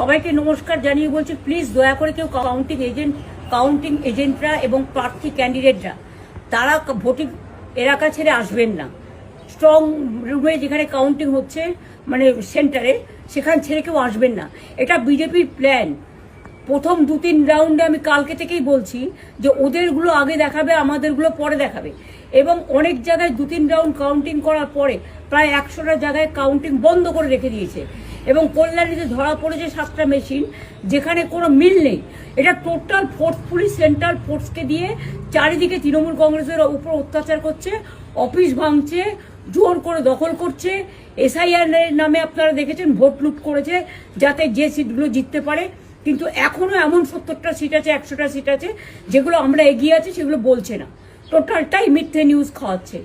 সবাইকে নমস্কার জানিয়ে বলছি, প্লিজ দয়া করে কেউ কাউন্টিং এজেন্টরা এবং প্রার্থী ক্যান্ডিডেটরা তারা ভোটিং এলাকা ছেড়ে আসবেন না। স্ট্রং রুমে যেখানে কাউন্টিং হচ্ছে, মানে সেন্টারে, সেখান ছেড়ে কেউ আসবেন না। এটা বিজেপির প্ল্যান। প্রথম 2-3 রাউন্ডে আমি কালকে থেকেই বলছি যে ওদেরগুলো আগে দেখাবে, আমাদেরগুলো পরে দেখাবে। এবং অনেক জায়গায় 2-3 রাউন্ড কাউন্টিং করার পরে প্রায় 100টা জায়গায় কাউন্টিং বন্ধ করে রেখে দিয়েছে। এবং কল্যাণীতে ধরা পড়েছে 7টা মেশিন, যেখানে কোনো মিল নেই। এটা টোটাল ফোর্সফুলি সেন্ট্রাল ফোর্সকে দিয়ে চারিদিকে তৃণমূল কংগ্রেসের উপর অত্যাচার করছে, অফিস ভাঙছে, জোর করে দখল করছে। এসআইআর নামে আপনারা দেখেছেন ভোট লুট করেছে যাতে যে সিটগুলো জিততে পারে। কিন্তু এখনো এমন 70টা সিট আছে, 100টা সিট আছে যেগুলো আমরা এগিয়ে আছি, সেগুলো বলছে না। টোটালটাই মিথ্যে নিউজ খাওয়াচ্ছে।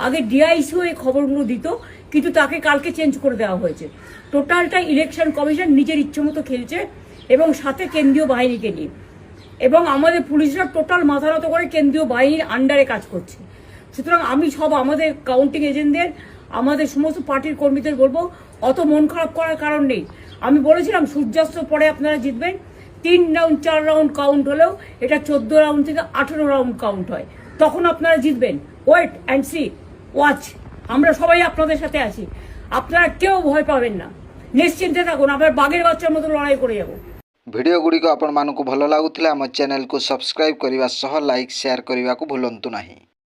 আগে ডিআইসিও এই খবরগুলো দিত, কিন্তু তাকে কালকে চেঞ্জ করে দেওয়া হয়েছে। টোটালটাই ইলেকশন কমিশন নিজের ইচ্ছে মতো খেলছে, এবং সাথে কেন্দ্রীয় বাহিনীকে নিয়ে। এবং আমাদের পুলিশরা টোটাল মাথা নত করে কেন্দ্রীয় বাহিনীর আন্ডারে কাজ করছে। সুতরাং আমি আমাদের কাউন্টিং এজেন্টদের, আমাদের সমস্ত পার্টির কর্মীদের বলবো, অত মন খারাপ করার কারণ নেই। আমি বলেছিলাম সূর্যাস্তের পরে আপনারা জিতবেন। 3 রাউন্ড 4 রাউন্ড কাউন্ট হলেও এটা 14 রাউন্ড থেকে 18 রাউন্ড কাউন্ট হয়, তখন আপনারা জিতবেন। Wait and see, watch. আমরা সবাই আপনাদের সাথে আছি, আপনারা কেউ ভয় পাবেন না, নিশ্চিন্তে থাকুন। আমরা বাঘের বাচ্চার মতো লড়াই করে যাব। ভিডিও গুড়িক आपण मानकु भल लागुथिला हम चैनल को सब्सक्राइब करने सह लाइक शेयर करने को भूलंतु नहीं।